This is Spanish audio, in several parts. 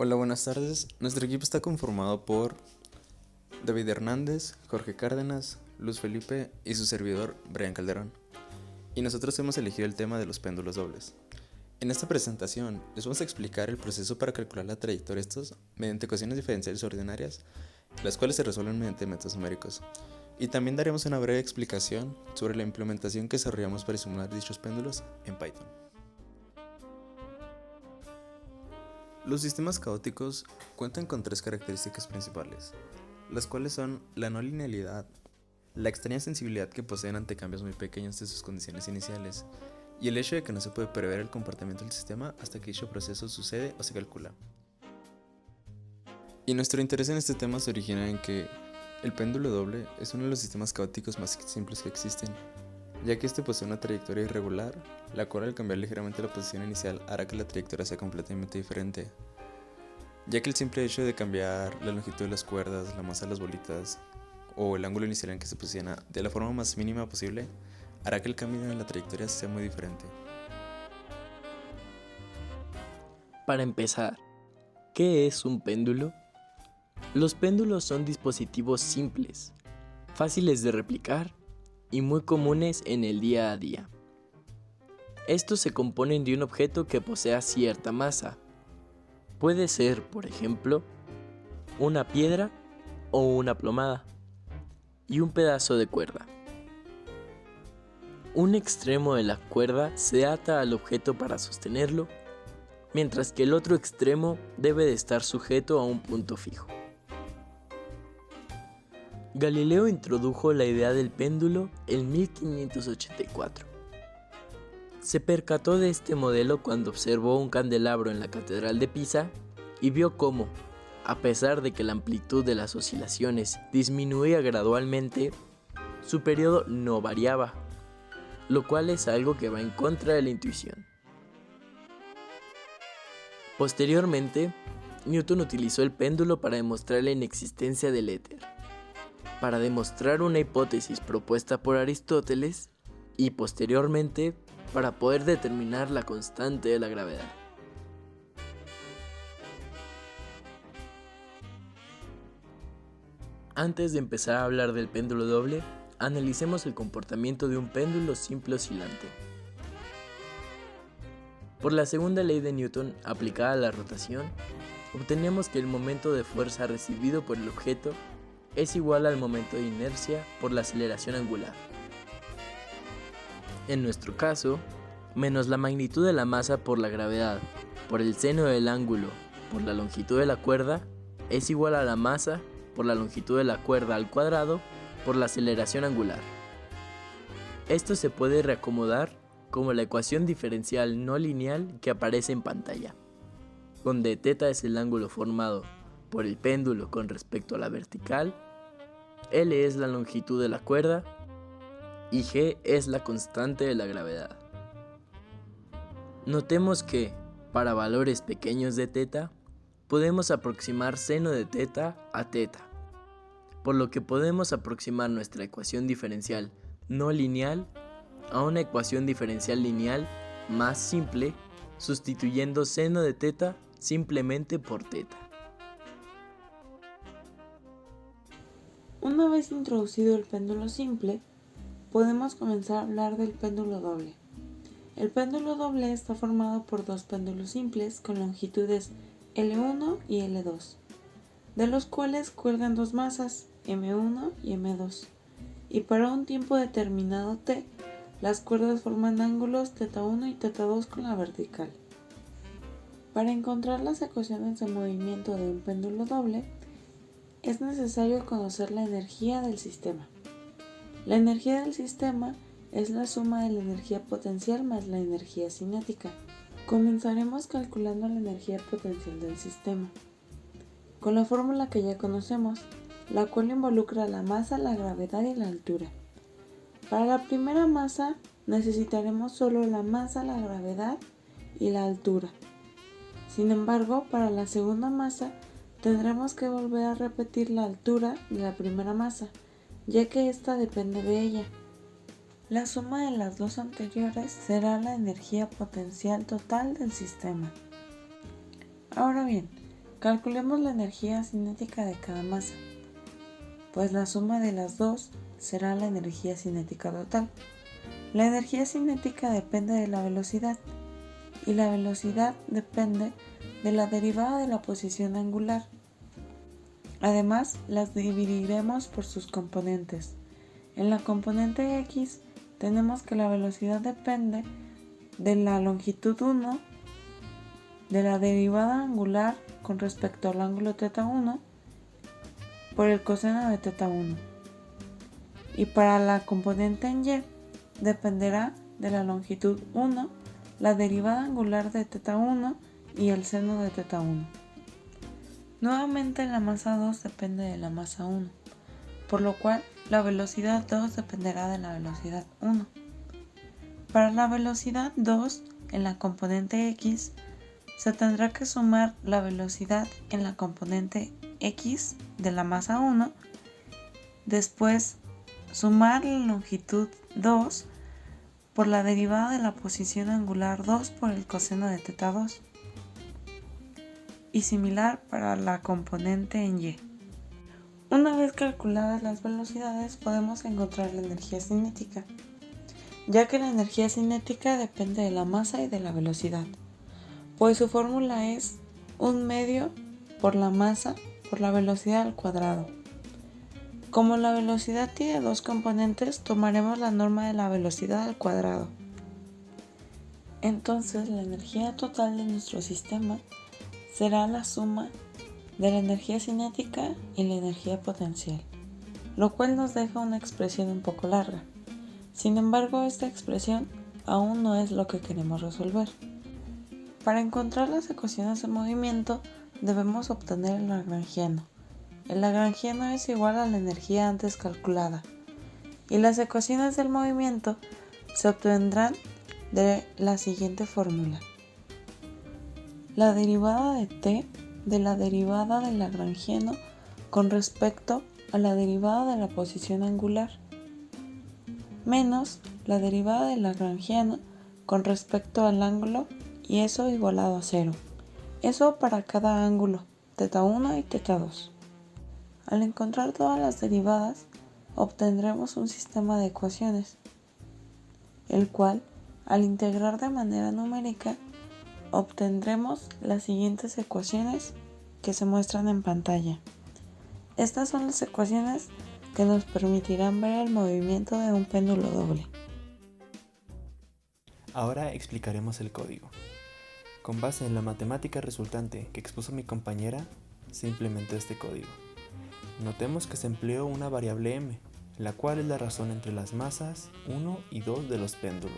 Hola, buenas tardes. Nuestro equipo está conformado por David Hernández, Jorge Cárdenas, Luz Felipe y su servidor, Brian Calderón. Y nosotros hemos elegido el tema de los péndulos dobles. En esta presentación les vamos a explicar el proceso para calcular la trayectoria de estos mediante ecuaciones diferenciales ordinarias, las cuales se resuelven mediante métodos numéricos. Y también daremos una breve explicación sobre la implementación que desarrollamos para simular dichos péndulos en Python. Los sistemas caóticos cuentan con tres características principales, las cuales son la no linealidad, la extraña sensibilidad que poseen ante cambios muy pequeños de sus condiciones iniciales, y el hecho de que no se puede prever el comportamiento del sistema hasta que dicho proceso sucede o se calcula. Y nuestro interés en este tema se origina en que el péndulo doble es uno de los sistemas caóticos más simples que existen, ya que este posee una trayectoria irregular, la cual al cambiar ligeramente la posición inicial hará que la trayectoria sea completamente diferente, ya que el simple hecho de cambiar la longitud de las cuerdas, la masa de las bolitas o el ángulo inicial en que se posiciona de la forma más mínima posible hará que el cambio en la trayectoria sea muy diferente. Para empezar, ¿qué es un péndulo? Los péndulos son dispositivos simples, fáciles de replicar y muy comunes en el día a día. Estos se componen de un objeto que posea cierta masa. Puede ser, por ejemplo, una piedra o una plomada, y un pedazo de cuerda. Un extremo de la cuerda se ata al objeto para sostenerlo, mientras que el otro extremo debe de estar sujeto a un punto fijo. Galileo introdujo la idea del péndulo en 1584. Se percató de este modelo cuando observó un candelabro en la Catedral de Pisa y vio cómo, a pesar de que la amplitud de las oscilaciones disminuía gradualmente, su periodo no variaba, lo cual es algo que va en contra de la intuición. Posteriormente, Newton utilizó el péndulo para demostrar la inexistencia del éter, para demostrar una hipótesis propuesta por Aristóteles y posteriormente para poder determinar la constante de la gravedad. Antes de empezar a hablar del péndulo doble, analicemos el comportamiento de un péndulo simple oscilante. Por la segunda ley de Newton aplicada a la rotación, obtenemos que el momento de fuerza recibido por el objeto es igual al momento de inercia por la aceleración angular. En nuestro caso, menos la magnitud de la masa por la gravedad por el seno del ángulo por la longitud de la cuerda es igual a la masa por la longitud de la cuerda al cuadrado por la aceleración angular. Esto se puede reacomodar como la ecuación diferencial no lineal que aparece en pantalla, donde θ es el ángulo formado por el péndulo con respecto a la vertical, L es la longitud de la cuerda y G es la constante de la gravedad. Notemos que, para valores pequeños de θ, podemos aproximar seno de θ a θ, por lo que podemos aproximar nuestra ecuación diferencial no lineal a una ecuación diferencial lineal más simple, sustituyendo seno de θ simplemente por θ. Una vez introducido el péndulo simple, podemos comenzar a hablar del péndulo doble. El péndulo doble está formado por dos péndulos simples con longitudes L1 y L2, de los cuales cuelgan dos masas, M1 y M2, y para un tiempo determinado t, las cuerdas forman ángulos θ1 y θ2 con la vertical. Para encontrar las ecuaciones de movimiento de un péndulo doble, es necesario conocer la energía del sistema. La energía del sistema es la suma de la energía potencial más la energía cinética. Comenzaremos calculando la energía potencial del sistema, con la fórmula que ya conocemos, la cual involucra la masa, la gravedad y la altura. Para la primera masa necesitaremos solo la masa, la gravedad y la altura. Sin embargo, para la segunda masa tendremos que volver a repetir la altura de la primera masa, ya que esta depende de ella. La suma de las dos anteriores será la energía potencial total del sistema. Ahora bien, Calculemos la energía cinética de cada masa, pues la suma de las dos será la energía cinética total. La energía cinética depende de la velocidad, y la velocidad depende de la derivada de la posición angular. Además, las dividiremos por sus componentes. En la componente x tenemos que la velocidad depende de la longitud 1, de la derivada angular con respecto al ángulo θ1 por el coseno de θ1. Y para la componente en y dependerá de la longitud 1, la derivada angular de θ1 y el seno de θ1. Nuevamente la masa 2 depende de la masa 1, por lo cual la velocidad 2 dependerá de la velocidad 1. Para la velocidad 2 en la componente x, se tendrá que sumar la velocidad en la componente x de la masa 1, después sumar la longitud 2 por la derivada de la posición angular 2 por el coseno de θ2, y similar para la componente en y. Una vez calculadas las velocidades, podemos encontrar la energía cinética, ya que la energía cinética depende de la masa y de la velocidad, pues su fórmula es 1/2 por la masa por la velocidad al cuadrado. Como la velocidad tiene dos componentes, tomaremos la norma de la velocidad al cuadrado. Entonces, la energía total de nuestro sistema será la suma de la energía cinética y la energía potencial, lo cual nos deja una expresión un poco larga. Sin embargo, esta expresión aún no es lo que queremos resolver. Para encontrar las ecuaciones de movimiento, debemos obtener el lagrangiano. El lagrangiano es igual a la energía antes calculada, y las ecuaciones del movimiento se obtendrán de la siguiente fórmula. La derivada de t de la derivada del lagrangiano con respecto a la derivada de la posición angular, menos la derivada del lagrangiano con respecto al ángulo, y eso igualado a 0. Eso para cada ángulo, θ1 y θ2. Al encontrar todas las derivadas, obtendremos un sistema de ecuaciones, el cual, al integrar de manera numérica, obtendremos las siguientes ecuaciones que se muestran en pantalla. Estas son las ecuaciones que nos permitirán ver el movimiento de un péndulo doble. Ahora explicaremos el código. Con base en la matemática resultante que expuso mi compañera, se implementó este código. Notemos que se empleó una variable m, la cual es la razón entre las masas 1 y 2 de los péndulos.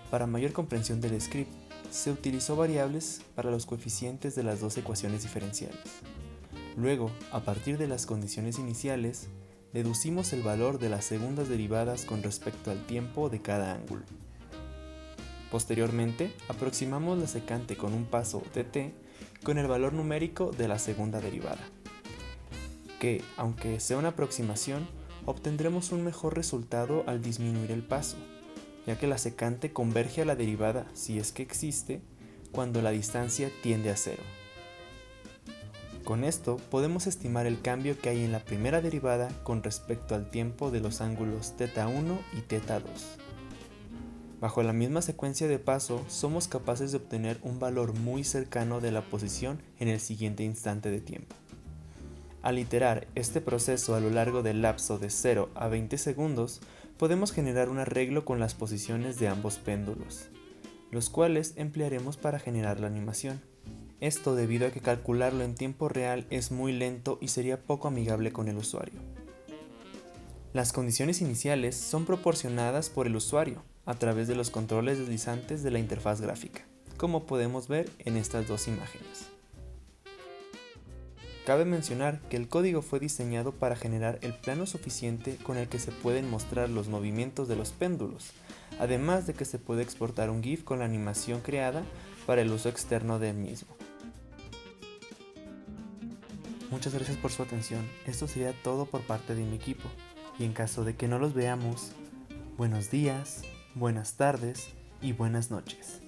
Para mayor comprensión del script, se utilizó variables para los coeficientes de las dos ecuaciones diferenciales. Luego, a partir de las condiciones iniciales, deducimos el valor de las segundas derivadas con respecto al tiempo de cada ángulo. Posteriormente, aproximamos la secante con un paso de t con el valor numérico de la segunda derivada, que, aunque sea una aproximación, obtendremos un mejor resultado al disminuir el paso, ya que la secante converge a la derivada, si es que existe, cuando la distancia tiende a 0. Con esto podemos estimar el cambio que hay en la primera derivada con respecto al tiempo de los ángulos θ1 y θ2. Bajo la misma secuencia de paso, somos capaces de obtener un valor muy cercano de la posición en el siguiente instante de tiempo. Al iterar este proceso a lo largo del lapso de 0 a 20 segundos, podemos generar un arreglo con las posiciones de ambos péndulos, los cuales emplearemos para generar la animación. Esto debido a que calcularlo en tiempo real es muy lento y sería poco amigable con el usuario. Las condiciones iniciales son proporcionadas por el usuario a través de los controles deslizantes de la interfaz gráfica, como podemos ver en estas dos imágenes. Cabe mencionar que el código fue diseñado para generar el plano suficiente con el que se pueden mostrar los movimientos de los péndulos, además de que se puede exportar un GIF con la animación creada para el uso externo del mismo. Muchas gracias por su atención, esto sería todo por parte de mi equipo, y en caso de que no los veamos, buenos días, buenas tardes y buenas noches.